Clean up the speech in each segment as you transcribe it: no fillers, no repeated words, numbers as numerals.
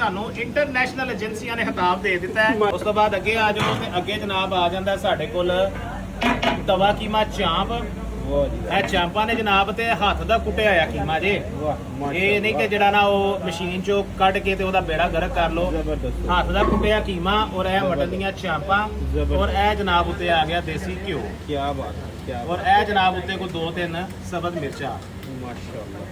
ਸਾਨੂੰ ਇੰਟਰਨੈਸ਼ਨਲ ਏਜੰਸੀਆਂ ਨੇ ਖਿਤਾਬ ਦੇ ਦਿੱਤਾ ਹੈ। ਉਸ ਤੋਂ ਬਾਅਦ ਅੱਗੇ ਆ ਜਾਓ ਤੇ ਅੱਗੇ ਜਨਾਬ ਆ ਜਾਂਦਾ ਸਾਡੇ ਕੋਲ ਤਵਾ ਕੀਮਾ ਚਾਂਪ। ਵਾਹ ਜੀ ਇਹ ਚਾਂਪਾਂ ਨੇ ਜਨਾਬ ਤੇ ਹੱਥ ਦਾ ਕੁੱਟਿਆ ਹੋਇਆ ਕੀਮਾ ਜੇ। ਵਾਹ ਇਹ ਨਹੀਂ ਕਿ ਜਿਹੜਾ ਨਾ ਉਹ ਮਸ਼ੀਨ ਚੋਂ ਕੱਢ ਕੇ ਤੇ ਉਹਦਾ ਬੇੜਾ ਗਰਕ ਕਰ ਲਓ। ਜ਼ਬਰਦਸਤ ਹੱਥ ਦਾ ਕੁੱਟਿਆ ਕੀਮਾ ਔਰ ਇਹ ਮਟਨ ਦੀਆਂ ਚਾਂਪਾਂ ਔਰ ਇਹ ਜਨਾਬ ਉੱਤੇ ਆ ਗਿਆ ਦੇਸੀ ਘਿਓ ਕੀ ਬਾਤ ਹੈ ਕੀ ਔਰ ਇਹ ਜਨਾਬ ਉੱਤੇ ਕੋਈ 2-3 ਸਬਜ਼ ਮਿਰਚਾਂ। ਮਾਸ਼ਾਅੱਲਾ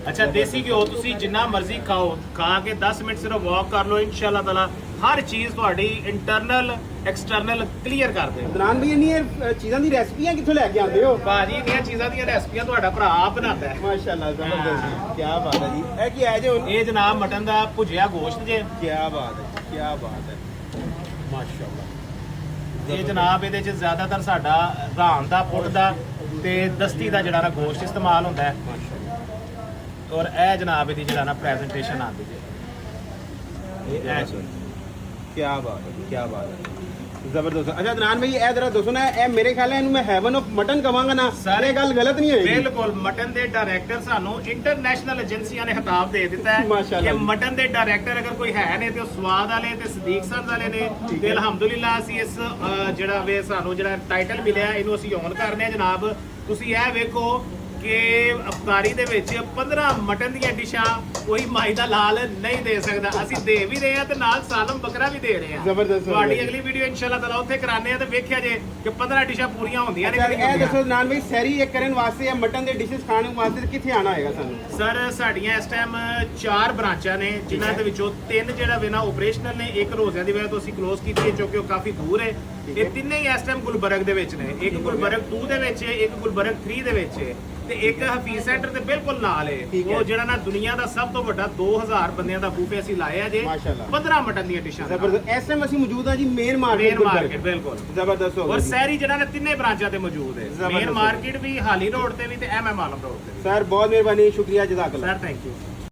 ਅੱਛਾ ਦੇਸੀ ਘਿਓ ਤੁਸੀਂ ਜਿੰਨਾ ਮਰਜ਼ੀ ਖਾਓ, ਖਾ ਕੇ 10 ਮਿੰਟ ਸਿਰਫ ਵਾਕ ਕਰ ਲਓ, ਇਨਸ਼ਾਅੱਲਾ ਤਾਲਾ ਹਰ ਚੀਜ਼ ਤੁਹਾਡੀ ਇੰਟਰਨਲ ਐਕਸਟਰਨਲ ਕਲੀਅਰ ਕਰ ਦੇ। ਅਦਨਾਨ ਭਾਈ ਇੰਨੀਆਂ ਚੀਜ਼ਾਂ ਦੀ ਰੈਸਪੀਆਂ ਕਿੱਥੋਂ ਲੈ ਕੇ ਆਉਂਦੇ ਹੋ? ਭਾਜੀ ਇਹਦੀਆਂ ਚੀਜ਼ਾਂ ਦੀਆਂ ਰੈਸਪੀਆਂ ਤੁਹਾਡਾ ਭਰਾ ਆਪ ਬਣਾਉਂਦਾ ਹੈ। ਮਾਸ਼ਾਅੱਲਾ ਜ਼ਬਰਦਸਤ ਕੀ ਬਾਤ ਹੈ ਜੀ। ਇਹ ਕੀ ਹੈ ਜੀ ਹੁਣ? ਇਹ ਜਨਾਬ ਮਟਨ ਦਾ ਭੁਜਿਆ ਗੋਸ਼ਤ ਜੇ। ਕੀ ਬਾਤ ਹੈ ਕੀ ਬਾਤ ਹੈ ਮਾਸ਼ਾਅੱਲਾ। ਇਹ ਜਨਾਬ ਇਹਦੇ ਚ ਜ਼ਿਆਦਾਤਰ ਸਾਡਾ ਰਾਨ ਦਾ ਪੁੱਟ ਦਾ ਤੇ ਦਸਤੀ ਦਾ ਜਿਹੜਾ ਨਾ ਗੋਸ਼ਤ ਇਸਤੇਮਾਲ ਹੁੰਦਾ ਹੈ। ਔਰ ਇਹ ਜਨਾਬ ਇਹਦੀ ਜਿਹੜਾ ਨਾ ਪ੍ਰੈਜੈਂਟੇਸ਼ਨ ਆਉਂਦੀ ਜੇ ਇਹ ਜੀ। ਕੀ ਬਾਤ ਹੈ ਕੀ ਬਾਤ ਹੈ ਜ਼ਬਰਦਸਤ। ਅੱਛਾ ਅਦਨਾਨ ਭਾਈ ਇਹ ਜਰਾ ਦੱਸੋ ਨਾ, ਇਹ ਮੇਰੇ ਖਿਆਲ ਹੈ ਇਹਨੂੰ ਮੈਂ ਹੈਵਨ ਆਫ ਮਟਨ ਕਵਾਂਗਾ ਨਾ, ਸਾਰੇ ਗੱਲ ਗਲਤ ਨਹੀਂ ਹੋਏਗੀ? ਬਿਲਕੁਲ ਮਟਨ ਦੇ ਡਾਇਰੈਕਟਰ ਸਾਨੂੰ ਇੰਟਰਨੈਸ਼ਨਲ ਏਜੰਸੀਆਂ ਨੇ ਖਿਤਾਬ ਦੇ ਦਿੱਤਾ ਹੈ ਮਾਸ਼ਾਅੱਲਾ। ਕਿ ਮਟਨ ਦੇ ਡਾਇਰੈਕਟਰ ਅਗਰ ਕੋਈ ਹੈ ਨੇ ਤੇ ਉਹ ਸਵਾਦ ਵਾਲੇ ਤੇ ਸਦੀਕ ਸੰਦ ਵਾਲੇ ਨੇ। ਤੇ ਅਲਹਮਦੁਲਿਲਾ ਅਸੀਂ ਇਸ ਜਿਹੜਾ ਵੇ ਸਾਨੂੰ ਜਿਹੜਾ ਟਾਈਟਲ ਮਿਲਿਆ ਇਹਨੂੰ ਅਸੀਂ ਓਨ ਕਰਨੇ ਆ ਜਨਾਬ। ਤੁਸੀਂ ਇਹ ਵੇਖੋ ਕਿ ਅਫਤਾਰੀ ਦੇ ਵਿੱਚ 15 ਮਟਨ ਦੀਆਂ ਡਿਸ਼ਾਂ ਕੋਈ ਮਾਈ ਦਾ ਲਾਲ ਨਹੀਂ ਦੇ ਸਕਦਾ। ਅਸੀਂ ਦੇ ਵੀ ਰਹੇ ਆ ਤੇ ਨਾਲ ਸਾਲਮ ਬੱਕਰਾ ਵੀ ਦੇ ਰਹੇ ਆ। ਜ਼ਬਰਦਸਤ। ਤੁਹਾਡੀ ਅਗਲੀ ਵੀਡੀਓ ਇਨਸ਼ਾਅੱਲਾ ਤਾਲਾ ਉੱਥੇ ਕਰਾਣੇ ਆ ਤੇ ਵੇਖਿਆ ਜੇ ਕਿ 15 ਡਿਸ਼ਾਂ ਪੂਰੀਆਂ ਹੁੰਦੀਆਂ ਨੇ। ਇਹ ਦੱਸੋ ਅਦਨਾਨ ਭਾਈ ਸੈਰੀ ਇੱਕ ਕਰਨ ਵਾਸਤੇ ਜਾਂ ਮਟਨ ਦੇ ਡਿਸ਼ਸ ਖਾਣ ਵਾਸਤੇ ਕਿੱਥੇ ਆਣਾ ਹੋਏਗਾ ਸਾਨੂੰ? ਸਰ ਸਾਡੀਆਂ ਇਸ ਟਾਈਮ 4 ਬ੍ਰਾਂਚਾਂ ਨੇ ਜਿਨ੍ਹਾਂ ਦੇ ਵਿੱਚੋਂ 3 ਜਿਹੜਾ ਵੇ ਨਾ ਆਪਰੇਸ਼ਨਲ ਨੇ। ਇੱਕ ਰੋਜ਼ਿਆਂ ਦੀ ਵਜ੍ਹਾ ਤੋਂ ਅਸੀਂ ਕਲੋਜ਼ ਕੀਤੀ ਹੈ ਕਿਉਂਕਿ ਉਹ ਕਾਫੀ ਦੂਰ ਹੈ। ਇਹ ਤਿੰਨੇ ਹੀ ਇਸ ਟਾਈਮ ਗੁਲਬਰਗ ਦੇ ਵਿੱਚ ਨੇ। ਇੱਕ ਗੁਲਬਰਗ 2 ਦੇ ਵਿੱਚ ਹੈ, ਇੱਕ ਗੁਲਬਰਗ 3 ਦੇ ਵਿੱਚ ਹੈ ਤੇ ਇੱਕ ਹਫੀਜ਼ ਸੈਂਟਰ ਦੇ ਬਿਲਕੁਲ ਨਾਲ ਹੈ। ਉਹ ਜਿਹੜਾ ਨਾ ਦੁਨੀਆ ਦਾ ਸਭ ਤੋਂ ਵੱਡਾ 2000 ਬੰਦਿਆਂ ਦਾ ਬੂਫੇ ਅਸੀਂ ਲਾਇਆ ਜੇ। ਮਾਸ਼ਾਅੱਲਾ। 15 ਮਟਨ ਦੀਆਂ ਡਿਸ਼ਾਂ। ਜ਼ਬਰਦਸਤ। ਇਸ ਟਾਈਮ ਅਸੀਂ ਮੌਜੂਦ ਹਾਂ ਜੀ ਮੇਨ ਮਾਰਕੀਟ ਬਿਲਕੁਲ ਜ਼ਬਰਦਸਤ ਹੋ ਔਰ ਗਿਆ। ਸਹਿਰੀ ਜਿਹੜਾ ਨਾ ਤਿੰਨੇ ਬ੍ਰਾਂਚਾਂ ਤੇ ਮੌਜੂਦ ਹੈ। ਮੇਨ ਮਾਰਕੀਟ ਵੀ ਹਾਲੀ ਰੋਡ ਤੇ ਵੀ ਤੇ ਐਮਐਮ ਆਲਮ ਰੋਡ ਤੇ। ਸਰ ਬਹੁਤ ਮਿਹਰਬਾਨੀ, ਸ਼ੁਕਰੀਆ, ਜਜ਼ਾਕ ਅੱਲਾਹ। Sir thank you.